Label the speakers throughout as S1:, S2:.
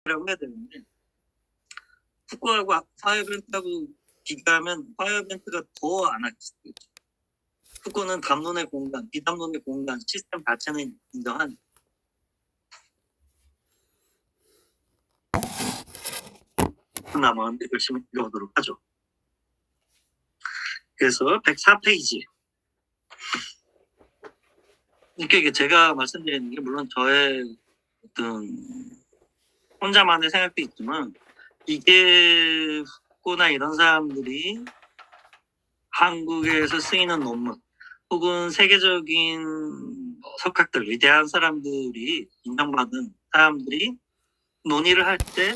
S1: 라고 해야 되는데 후쿠하고 파이어벤트하고 비교하면 파이어벤트가 더 아나키스트죠. 후쿠는 담론의 공간, 비담론의 공간 시스템 자체는 인정한. 남았는데 열심히 읽어보도록 하죠. 그래서 104페이지. 이게 제가 말씀드리는 게 물론 저의 어떤 혼자만의 생각도 있지만 이게 후쿠나 이런 사람들이 한국에서 쓰이는 논문 혹은 세계적인 석학들, 위대한 사람들이 인정받은 사람들이 논의를 할 때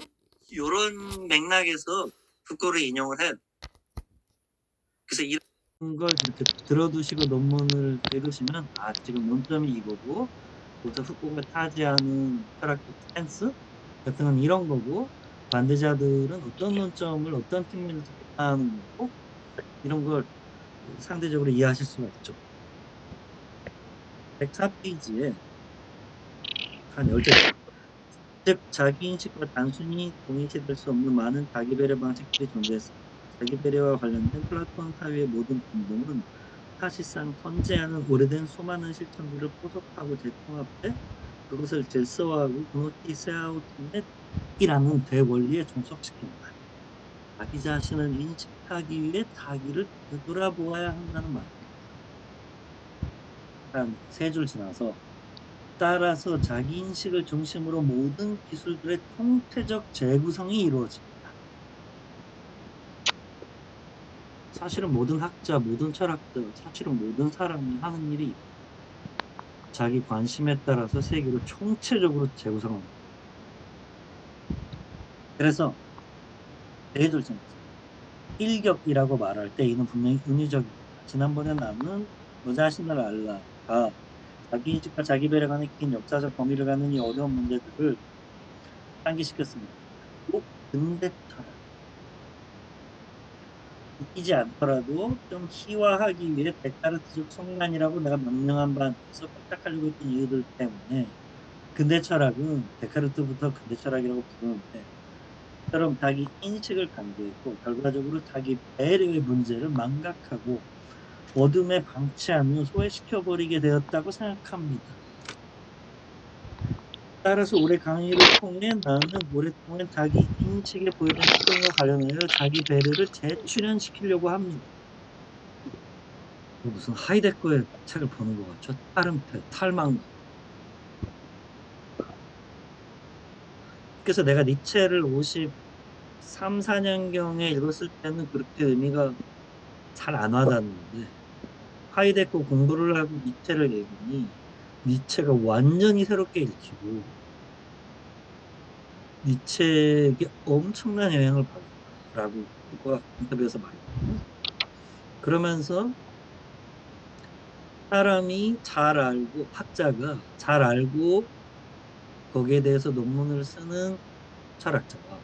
S1: 이런 맥락에서 후쿠를 인용을 해요. 그래서 이런 걸 이렇게 들어두시고 논문을 읽으시면 지금 논점이 이거고 그래서 후쿠가 타지하는 철학적 스탠스 같은 건 이런 거고 반대자들은 어떤 논점을 어떤 측면에서 비판하는 거고 이런 걸 상대적으로 이해하실 수가 있죠. 104페이지에 한 10개. 즉 자기인식과 단순히 동일시될 수 없는 많은 자기배려 방식들이 존재했습니다. 자기배려와 관련된 플라톤 사회의 모든 운동은 사실상 선재하는 오래된 수많은 실천들을 포섭하고 재통합해 그것을 질서화하고 그노티세아우트넷이라는 대원리에 종속시킵니다. 자기 자신을 인식하기 위해 자기를 되돌아보아야 한다는 말입니다. 한 세 줄 지나서 따라서 자기인식을 중심으로 모든 기술들의 통태적 재구성이 이루어집니다. 사실은 모든 학자, 모든 철학자, 사실은 모든 사람이 하는 일이 자기 관심에 따라서 세계를 총체적으로 재구성합니다. 그래서 예를 들어서 일격이라고 말할 때 이는 분명히 은유적입니다. 지난번에 나는 너 자신을 알라가 자기인식과 자기배려 간의 긴 역사적 범위를 갖는 이 어려운 문제들을 상기시켰습니다. 근데 철학 웃기지 않더라도 좀 희화하기 위해 데카르트적 속란이라고 내가 명명한 바에서 꼼짝하려고 했던 이유들 때문에 근대 철학은 데카르트부터 근대 철학이라고 부르는데 처럼 자기 인식을 강조했고 결과적으로 자기 배려의 문제를 망각하고 어둠에 방치하며 소외시켜버리게 되었다고 생각합니다. 따라서 올해 강의를 통해 나는 오랫동안 자기 인식에 보이던 특성과 관련하여 자기 배려를 재출현시키려고 합니다. 무슨 하이데거의 책을 보는 것 같죠? 따름패, 탈망. 그래서 내가 니체를 53, 4년경에 읽었을 때는 그렇게 의미가 잘 안 와닿는데 하이데거 공부를 하고 니체를 읽으니 니체가 완전히 새롭게 읽히고 니체에게 엄청난 영향을 받았다라고 그가 인터뷰에서 말했거든요. 그러면서 사람이 잘 알고 학자가 잘 알고 거기에 대해서 논문을 쓰는 철학자가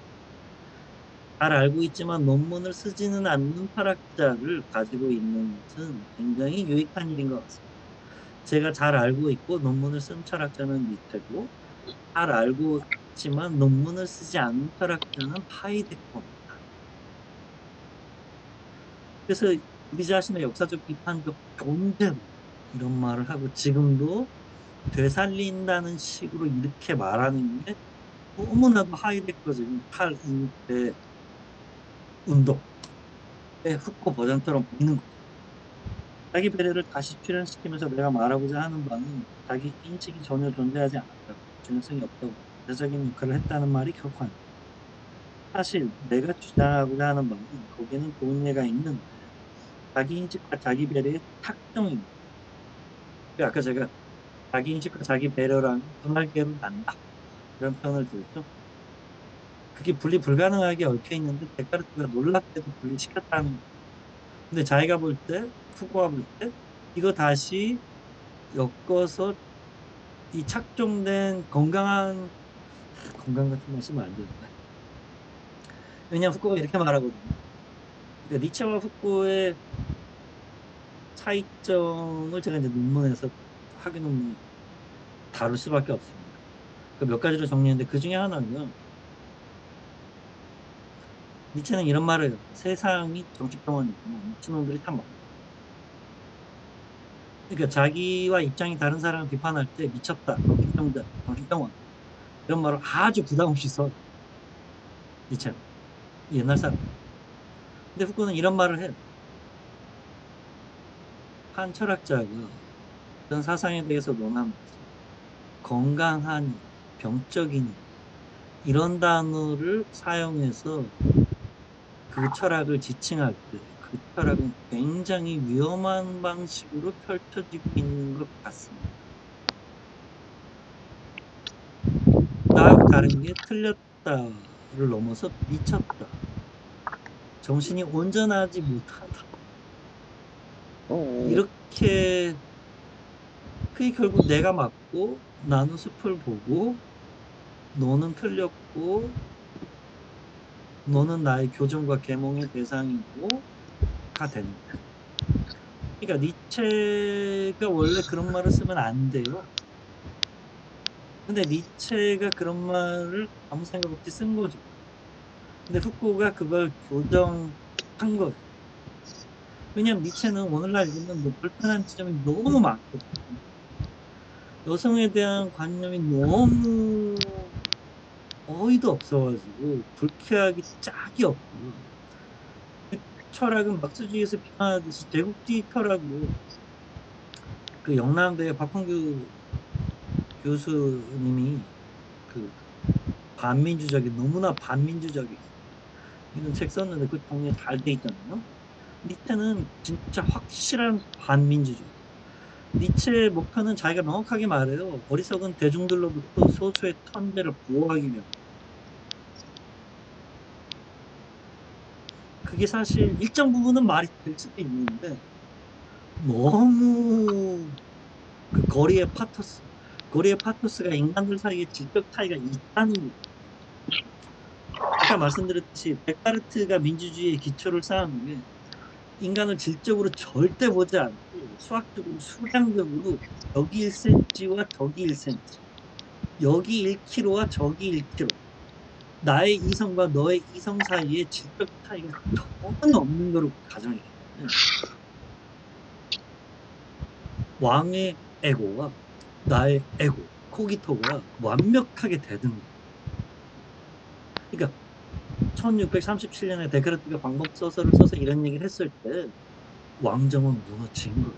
S1: 잘 알고 있지만 논문을 쓰지는 않는 철학자를 가지고 있는 것은 굉장히 유익한 일인 것 같습니다. 제가 잘 알고 있고 논문을 쓴 철학자는 니체고 잘 알고 있지만 논문을 쓰지 않는 철학자는 하이데거입니다. 그래서 우리 자신의 역사적 비판적 존재로 이런 말을 하고 지금도 되살린다는 식으로 이렇게 말하는 게 너무나도 하이데거적인 탈인대 운동의 후코 버전처럼 보이는 거죠. 자기 배려를 다시 출현시키면서 내가 말하고자 하는 바는 자기 인식이 전혀 존재하지 않았다고 중요성이 없다고 대적인 역할을 했다는 말이 결코 아닙니다. 사실 내가 주장하고자 하는 바는 거기에는 좋은 예가 있는데 자기 인식과 자기 배려의 탁정입니다. 아까 제가 자기 인식과 자기 배려랑 분할계로 난다 이런 표현을 들었죠. 그게 분리 불가능하게 얽혀 있는데 데카르트가 놀랍게도 분리시켰다는 거예요. 근데 자기가 볼 때, 후고가 볼 때 이거 다시 엮어서 이 착종된 건강 같은 말 쓰면 안 되는데 왜냐하면 후쿠가 이렇게 말하거든요. 그러니까 니체와 후쿠의 차이점을 제가 이제 논문에서 학위 논문에 다룰 수밖에 없습니다. 그 몇 가지로 정리했는데 그 중에 하나는 니체는 이런 말을 해요. 세상이 정치병원이고 미친놈들이 참 많아. 그러니까 자기와 입장이 다른 사람을 비판할 때 미쳤다, 정신병자, 정신병원 이런 말을 아주 부담 없이 써. 니체는 옛날 사람. 근데 후쿠는 이런 말을 해요. 한 철학자가 어떤 사상에 대해서 논하면서 건강하니, 병적이니 이런 단어를 사용해서 그 철학을 지칭할 때 그 철학은 굉장히 위험한 방식으로 펼쳐지고 있는 것 같습니다. 나하고 다른 게 틀렸다를 넘어서 미쳤다. 정신이 온전하지 못하다. 이렇게 그게 결국 내가 맞고 나는 숲을 보고 너는 틀렸고 너는 나의 교정과 계몽의 대상이고 가 되는 거야. 그러니까 니체가 원래 그런 말을 쓰면 안 돼요. 근데 니체가 그런 말을 아무 생각 없이 쓴 거죠. 근데 후쿠오가 그걸 교정한 거예요. 왜냐면 니체는 오늘날 읽으면 뭐 불편한 지점이 너무 많거든요. 여성에 대한 관념이 너무 어이도 없어가지고 불쾌하기 짝이 없고요. 그 철학은 막스주의에서 비판하듯이 제국주의 철학으로 그 영남대 박헌규 교수님이 그 반민주적인 너무나 반민주적인 이런 책 썼는데 그 정리가 잘 돼 있잖아요. 니체는 진짜 확실한 반민주주의. 니체의 목표는 자기가 명확하게 말해요. 어리석은 대중들로부터 소수의 천재를 보호하기 위한. 그게 사실 일정 부분은 말이 될 수도 있는데 너무 그 거리의 파토스가 인간들 사이에 질적 차이가 있다는 거. 아까 말씀드렸듯이 데카르트가 민주주의의 기초를 쌓은 게 인간을 질적으로 절대 보지 않고 수학적으로 수량적으로 여기 1cm와 저기 1cm, 여기 1kg와 저기 1kg, 나의 이성과 너의 이성 사이에 질적 차이가 전혀 없는 거로 가정했기 때문에 왕의 에고와 나의 에고, 코기토가 완벽하게 대등해요. 그러니까 1637년에 데카르트가 방법 소설을 써서 이런 얘기를 했을 때 왕정은 무너진 거예요.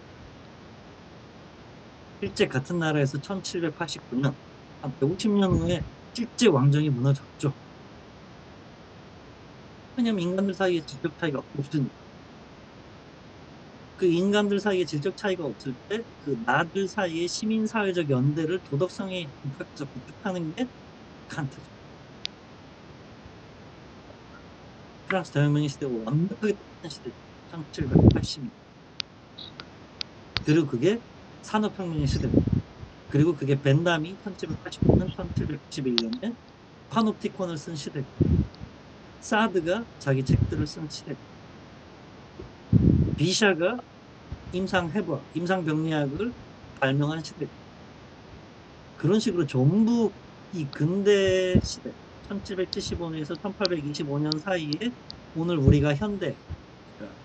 S1: 실제 같은 나라에서 1789년, 한 150년 후에 실제 왕정이 무너졌죠. 왜냐면 인간들 사이에 질적 차이가 없으니까. 그 인간들 사이에 질적 차이가 없을 때 그 나들 사이의 시민사회적 연대를 도덕성에 입각해서 구축하는 게 칸트죠. 프랑스 대혁명의 시대가 완벽하게 똑같은 시대죠. 1780년. 그리고 그게 산업혁명의 시대입니다. 그리고 그게 벤담이 1789년, 1791년에 파놉티콘을 쓴 시대고 사드가 자기 책들을 쓴 시대고 비샤가 임상해부학, 임상병리학을 발명한 시대고 그런 식으로 전부 이 근대 시대 1775년에서 1825년 사이에 오늘 우리가 현대, 그러니까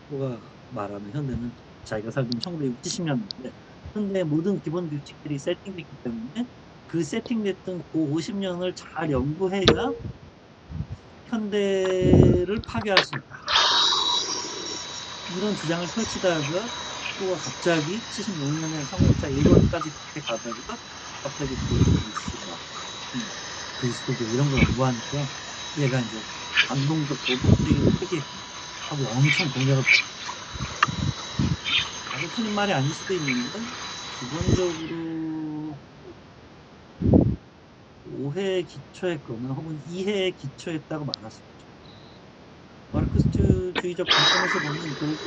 S1: 뭐가 말하는 현대는 자기가 살던 1970년대인데 현대의 모든 기본 규칙들이 세팅됐기 때문에 그 세팅됐던 그 50년을 잘 연구해야 현대를 파괴할 수 있다. 이런 주장을 펼치다가 후쿠가 갑자기 76년에 성역자 1권까지 그렇게 가다가 갑자기 그리스가 그리스도교 이런 걸 연구하니까 얘가 이제 반동적 도덕주의를 회개하고 엄청 공격을 아주 틀린 말이 아닐 수도 있는데 기본적으로 오해에 기초했거나 혹은 이해에 기초했다고 말할 수 있죠. 마르크스주의적 관점에서 보면 결국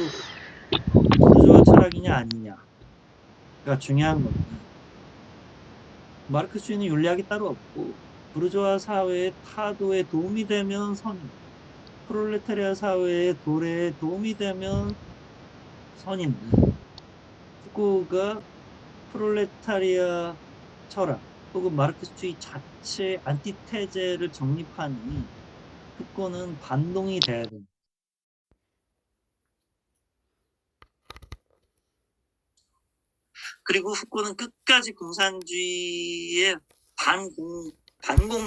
S1: 부르주아 철학이냐 아니냐가 중요한 건데 마르크스주의는 윤리학이 따로 없고 부르주아 사회의 타도에 도움이 되면 선이고 프롤레타리아 사회의 도래에 도움이 되면 선인데 후쿠가 프롤레타리아 철학 혹은 마르크스주의 자체 안티테제를 정립하니 후코는 반동이 돼야 돼. 그리고 후코는 끝까지 공산주의의 반공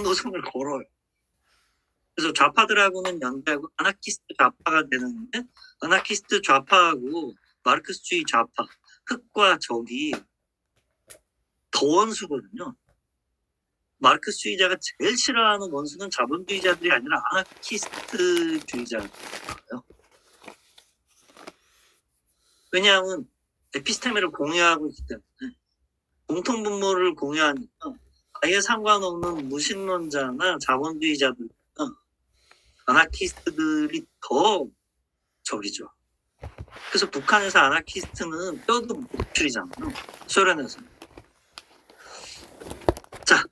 S1: 노선을 걸어요. 그래서 좌파들하고는 연대하고 아나키스트 좌파가 되는데, 아나키스트 좌파하고 마르크스주의 좌파, 흑과 적이 더 원수거든요. 마르크스주의자가 제일 싫어하는 원수는 자본주의자들이 아니라 아나키스트주의자예요. 왜냐하면 에피스테메를 공유하고 있기 때문에, 공통분모를 공유하니까 아예 상관없는 무신론자나 자본주의자들, 아나키스트들이 더 적이죠. 그래서 북한에서 아나키스트는 뼈도 못 추리잖아요. 소련에서. 자,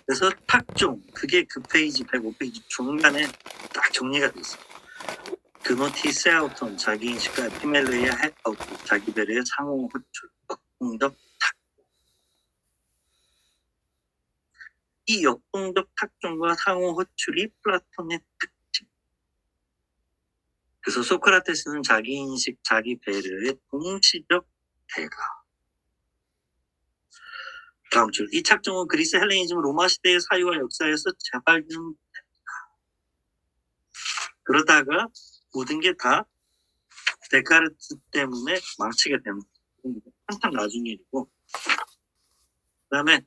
S1: 그래서 탁종, 그게 그 페이지 105페이지 중간에 딱 정리가 돼 있어요. 그노티 세아우톤, 자기인식과 에피멜레이의 핵아웃, 자기배려의 상호 호출, 역동적 탁. 이 역동적 탁종과 상호 호출이 플라톤의 특징. 그래서 소크라테스는 자기인식, 자기배려의 동시적 대가. 다음 줄. 이 착종은 그리스 헬레니즘 로마 시대의 사유와 역사에서 재발견됩니다. 그러다가 모든 게 다 데카르트 때문에 망치게 되는 한참 나중 일이고, 그 다음에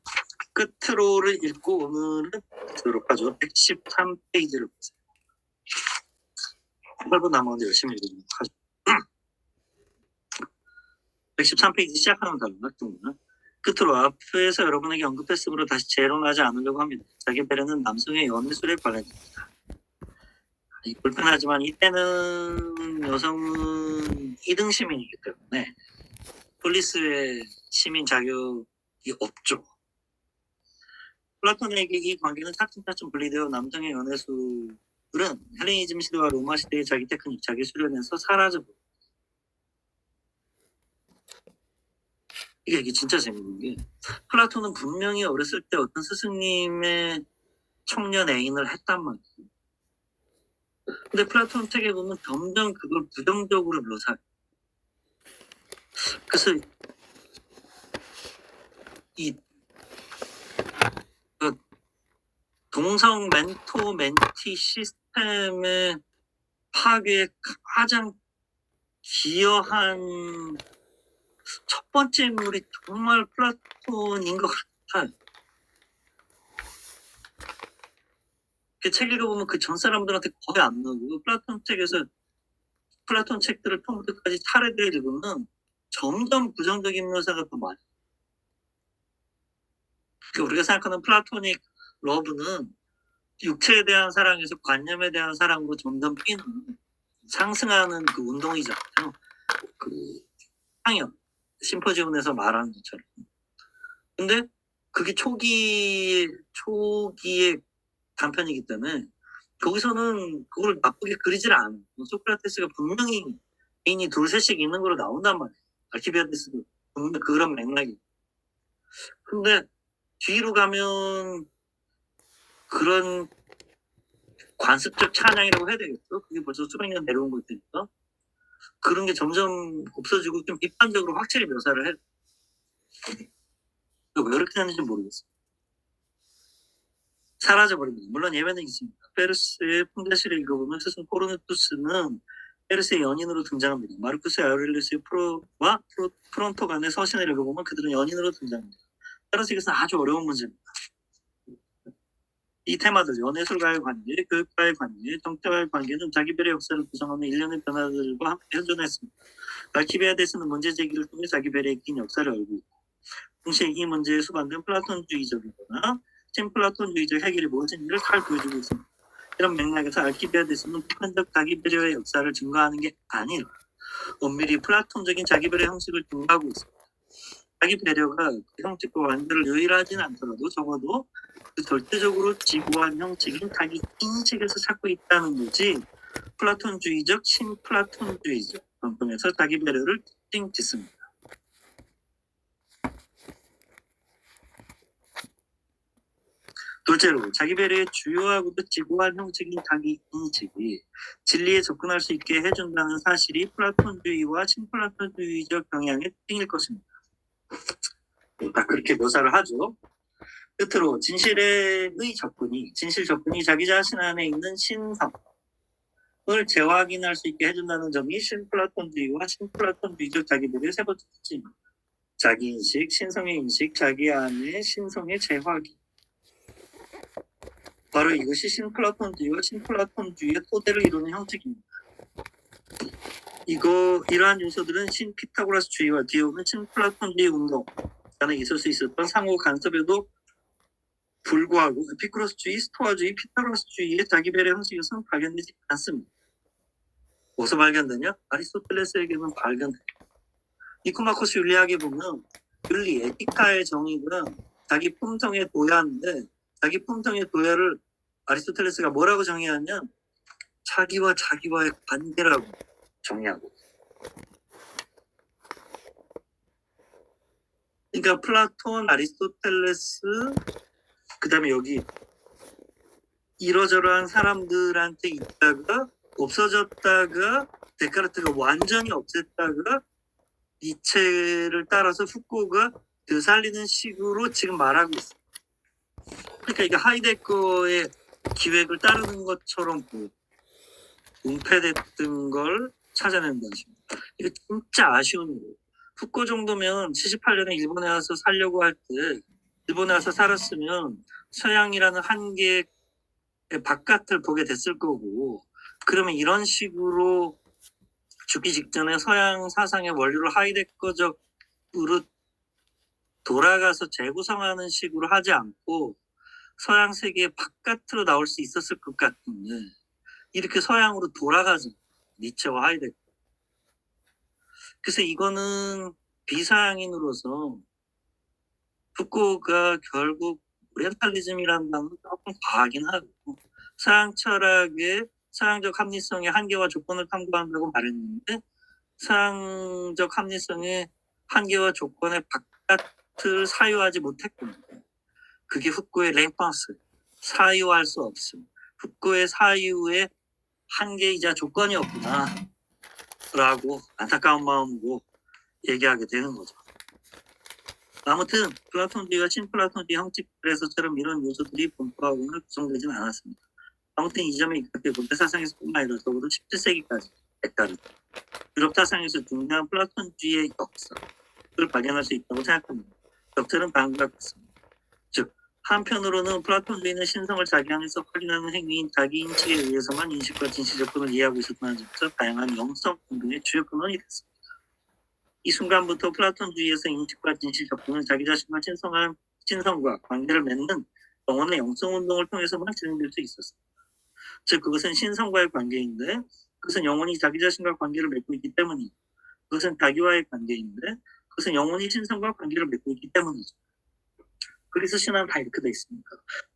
S1: 끝으로를 읽고 오늘은 듣도록 하죠. 113페이지를 보세요. 8분 남았는데 열심히 읽도록 하죠. 113페이지 시작하는 단어는 끝으로 앞에서 여러분에게 언급했으므로 다시 재론하지 않으려고 합니다. 자기 배려는 남성의 연애술에 관련됩니다. 불편하지만 이때는 여성은 2등 시민이기 때문에 폴리스의 시민 자격이 없죠. 플라톤에게 이 관계는 차츰차츰 분리되어 남성의 연애술은 헬레니즘 시대와 로마 시대의 자기 테크닉, 자기 수련에서 사라져버립니다. 이게 진짜 재밌는 게, 플라톤은 분명히 어렸을 때 어떤 스승님의 청년 애인을 했단 말이에요. 근데 플라톤 책에 보면 점점 그걸 부정적으로 묘사해요. 그래서 이 동성 멘토 멘티 시스템의 파괴에 가장 기여한 첫 번째 인물이 정말 플라톤인 것 같아요. 그 책 읽어보면 그 전 사람들한테 거의 안 나오고, 플라톤 책에서 플라톤 책들을 처음부터 끝까지 차례대로 읽으면 점점 부정적인 묘사가 더 많아요. 우리가 생각하는 플라토닉 러브는 육체에 대한 사랑에서 관념에 대한 사랑으로 점점 뛰는, 상승하는 그 운동이잖아요. 그 상연 심포지움에서 말하는 것처럼. 근데 그게 초기의 단편이기 때문에 거기서는 그걸 나쁘게 그리질 않아요. 소크라테스가 분명히 개인이 둘셋씩 있는 걸로 나온단 말이에요. 알키비아데스도 분명 그런 맥락이. 근데 뒤로 가면 그런 관습적 찬양이라고 해야 되겠죠? 그게 벌써 수백 년 내려온 걸 테니까. 그런 게 점점 없어지고 좀 비판적으로 확실히 묘사를 해. 왜 이렇게 되는지 모르겠어요. 사라져버립니다. 물론 예외는 있습니다. 페르스의 풍자시를 읽어보면 스승 코르누투스는 페르스의 연인으로 등장합니다. 마르쿠스 아우렐리우스의 프로와 프론토 간의 서신을 읽어보면 그들은 연인으로 등장합니다. 따라서 이것은 아주 어려운 문제입니다. 이 테마들, 연애술과의 관계, 교육과의 관계, 정치와의 관계는 자기별의 역사를 구성하는 일련의 변화들과 함께 현존했습니다. 알키비아데스는 문제 제기를 통해 자기별의 긴 역사를 알고 있고, 동시에 이 문제에 수반된 플라톤주의적이거나 친플라톤주의적 해결이 무엇인지를 잘 보여주고 있습니다. 이런 맥락에서 알키비아데스는 보편적 자기배려의 역사를 증거하는 게 아니라 엄밀히 플라톤적인 자기배려 형식을 증거하고 있습니다. 자기배려가 그 형식과 완전을 유일하진 않더라도 적어도 그 절대적으로 지구한 형식인 자기 인식에서 찾고 있다는 거지, 플라톤주의적, 신플라톤주의적 관점에서 자기배려를 특징 짓습니다. 둘째로 자기 배려의 주요하고도 지고한 형식인 자기 인식이 진리에 접근할 수 있게 해준다는 사실이 플라톤주의와 신플라톤주의적 경향의 특징일 것입니다. 딱 그렇게 묘사를 하죠. 끝으로 진실 접근이 자기 자신 안에 있는 신성을 재확인할 수 있게 해준다는 점이 신플라톤주의와 신플라톤주의적 자기 배려의 세 번째 특징입니다. 자기 인식, 신성의 인식, 자기 안의 신성의 재확인. 바로 이것이 신플라톤주의와 신플라톤주의의 토대를 이루는 형식입니다. 이러한 요소들은 신피타고라스주의와 뒤오는 신플라톤주의 운동 안에 있을 수 있었던 상호 간섭에도 불구하고 에피쿠로스주의, 스토아주의, 피타고라스주의의 자기 배려 형식에서는 발견되지 않습니다. 어디서 발견되냐? 아리스토텔레스에게는 발견돼요. 니코마코스 윤리학에 보면 윤리, 에티카의 정의가 자기 품성의 도야인데 자기 품성의 도야를 아리스토텔레스가 뭐라고 정의하냐? 자기와 자기와의 관계라고 정의하고. 그러니까 플라톤, 아리스토텔레스, 그 다음에 여기 이러저러한 사람들한테 있다가 없어졌다가 데카르트가 완전히 없앴다가 니체를 따라서 후코가 되살리는 식으로 지금 말하고 있어요. 그러니까 이게 하이데거의 기획을 따르는 것처럼 은폐됐던 걸 찾아낸 것입니다. 이게 진짜 아쉬운 거예요. 후코 정도면 78년에 일본에 와서 살려고 할 때 일본에 와서 살았으면 서양이라는 한계의 바깥을 보게 됐을 거고 그러면 이런 식으로 죽기 직전에 서양 사상의 원리를 하이데거적으로 돌아가서 재구성하는 식으로 하지 않고 서양 세계의 바깥으로 나올 수 있었을 것 같은데 이렇게 서양으로 돌아가죠. 니체와 하이데거. 그래서 이거는 비서양인으로서 후코가 결국 오리엔탈리즘이라는 단어는 조금 과하긴 하고 서양 철학의 서양적 합리성의 한계와 조건을 탐구한다고 말했는데 서양적 합리성의 한계와 조건의 바깥을 사유하지 못했군요. 그게 후코의 랭팡스, 사유할 수 없음. 후코의 사유의 한계이자 조건이었구나 라고 안타까운 마음으로 얘기하게 되는 거죠. 아무튼 플라톤주의와 신플라톤주의 형식들에서처럼 이런 요소들이 본토하고는 구성되지는 않았습니다. 아무튼 이 점에 입각해 본대 사상에서뿐만 아니라 적어도 17세기까지 데카르트, 유럽 사상에서 중요한 플라톤주의의 역사를 발견할 수 있다고 생각합니다. 역설은 다음과 같습니다. 즉 한편으로는 플라톤주의는 신성을 자기 안에서 확인하는 행위인 자기 인식에 의해서만 인식과 진실 접근을 이해하고 있었다는 점에서 다양한 영성 공동의 주요 근원이 됐습니다. 이 순간부터 플라톤주의에서 인식과 진실 접근은 자기 자신과 신성과 관계를 맺는 영혼의 영성 운동을 통해서만 진행될 수 있었습니다. 즉 그것은 신성과의 관계인데 그것은 영혼이 자기 자신과 관계를 맺고 있기 때문이고 그것은 자기와의 관계인데 그것은 영혼이 신성과 관계를 맺고 있기 때문이죠. 그래서 신앙은 다 이렇게 돼 있습니다.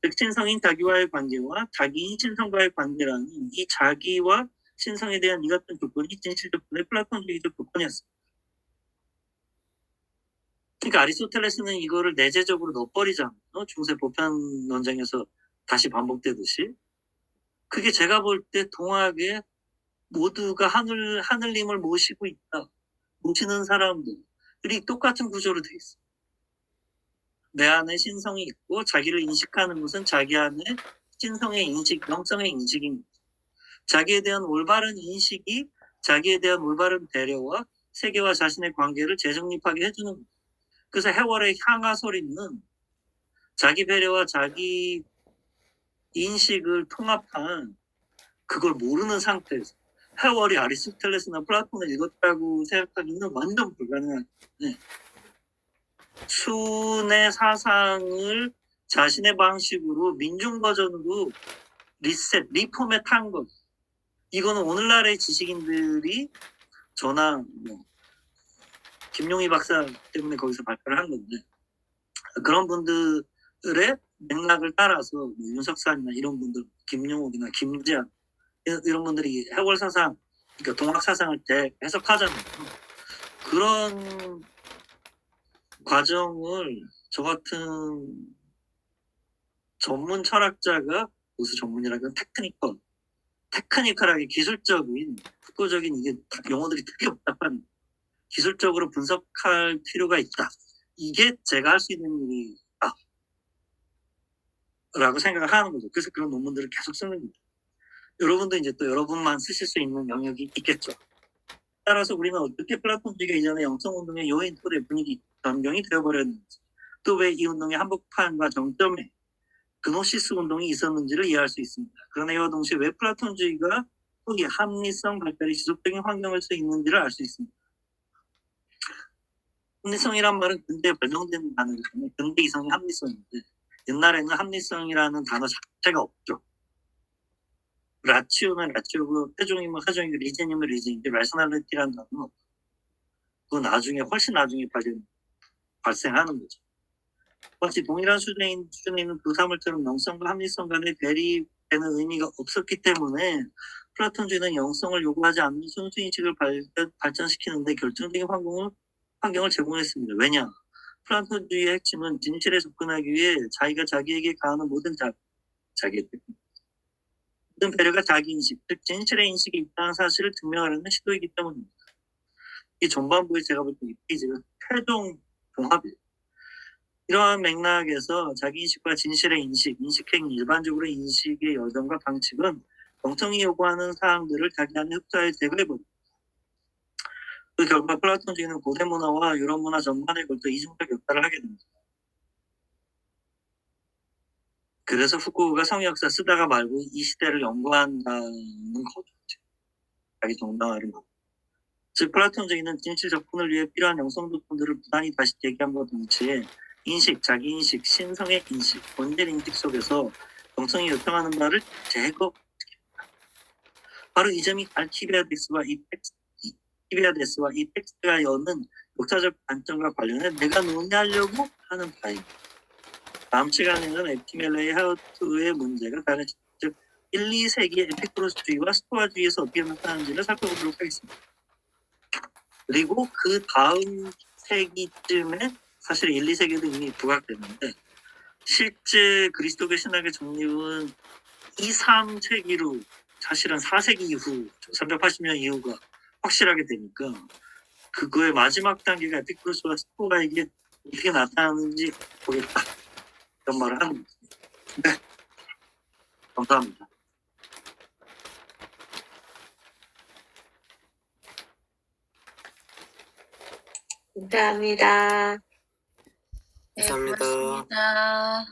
S1: 즉 신성인 자기와의 관계와 자기인 신성과의 관계라는 이 자기와 신성에 대한 이 같은 조건이 진실 접근의 플라톤주의적 조건이었습니다. 그러니까 아리스토텔레스는 이거를 내재적으로 넣어버리잖아요. 중세 보편 논쟁에서 다시 반복되듯이. 그게 제가 볼 때 동학에 모두가 하늘님을 모시고 있다. 모시는 사람들이 똑같은 구조로 돼 있어. 내 안에 신성이 있고 자기를 인식하는 것은 자기 안에 신성의 인식, 영성의 인식인 거죠. 자기에 대한 올바른 인식이 자기에 대한 올바른 배려와 세계와 자신의 관계를 재정립하게 해주는 거죠. 그래서 해월의 향하소리는 자기 배려와 자기 인식을 통합한 그걸 모르는 상태에서 해월이 아리스토텔레스나 플라톤을 읽었다고 생각하기는 완전 불가능한 네. 순의 사상을 자신의 방식으로 민중 버전으로 리포맷 한 것. 이거는 오늘날의 지식인들이 저나 김용희 박사 때문에 거기서 발표를 한 건데 그런 분들의 맥락을 따라서 윤석산이나 이런 분들, 김용옥이나 김재한 이런 분들이 해월 사상, 그러니까 동학 사상을 해석하잖아요. 그런 과정을 전문 철학자가 무슨 전문이라고 테크니컬하게 기술적인 국고적인 이게 용어들이 되게 복잡한 기술적으로 분석할 필요가 있다. 이게 제가 할 수 있는 일이다. 라고 생각을 하는 거죠. 그래서 그런 논문들을 계속 쓰는 겁니다. 여러분도 이제 또 여러분만 쓰실 수 있는 영역이 있겠죠. 따라서 우리는 어떻게 플라톤주의가 이전의 영성운동의 요인 토대 분위기 변경이 되어버렸는지, 또 왜 이 운동의 한복판과 정점에 그노시스 운동이 있었는지를 이해할 수 있습니다. 그러나 이와 동시에 왜 플라톤주의가 후기 합리성 발달이 지속적인 환경을 써 있는지를 알 수 있습니다. 합리성이란 말은 근대에 발명된 단어이거든요. 근대 이성의 합리성인데 옛날에는 합리성이라는 단어 자체가 없죠. 라치오는 라치오고 회종이면 회종이고 리젠이면 리젠인데 라셔널리티라는 단어는 없고 그 나중에 훨씬 나중에 발생하는 거죠. 마치 동일한 수준에 있는 두 사물처럼 영성과 합리성 간의 대립되는 의미가 없었기 때문에 플라톤주의는 영성을 요구하지 않는 순수인식을 발전시키는데 결정적인 환경을 제공했습니다. 왜냐? 플라톤주의의 핵심은 진실에 접근하기 위해 자기가 자기에게 가하는 모든 자기의 모든 배려가 자기인식, 즉 진실의 인식이 있다는 사실을 증명하려는 시도이기 때문입니다. 이 전반부에 제가 볼 때 이 페이지가 최종 종합이에요. 이러한 맥락에서 자기인식과 진실의 인식행위, 일반적으로 인식의 여정과 방식은 영성이 요구하는 사항들을 자기 안에 흡사해 제거해버립니다. 그 결과 플라톤주의는 고대 문화와 유럽 문화 전반에 걸쳐 이중적 역할을 하게 됩니다. 그래서 후쿠오가 성역사 쓰다가 말고 이 시대를 연구한다는 거죠. 자기 정당화를. 즉 플라톤주의는 진실 접근을 위해 필요한 영성 조건들을 부단히 다시 제기함과 동시에 인식, 자기인식, 신성의 인식, 본질 인식 속에서 영성이 요청하는 바를 제거시킵니다. 바로 이 점이 알키비아데스와 이 텍스트가 여는 역사적 관점과 관련해 내가 논의하려고 하는 바입니다. 다음 시간에는 에피멜레의 하우트의 문제가 다른 즉 1, 2세기의 에피쿠로스주의와 스토아주의에서 어떻게 나타나는지를 살펴보도록 하겠습니다. 그리고 그 다음 세기쯤에 사실 1, 2세기도 이미 부각됐는데 실제 그리스도교 신학의 정립은 2, 3세기로 사실은 4세기 이후 380년 이후가 확실하게 되니까 그거의 마지막 단계가 에피쿠로스와 스토아에게 어떻게 나타나는지 보겠다 이런 말을 하는 거죠. 네, 감사합니다.
S2: 감사합니다.
S3: 네, 고맙습니다.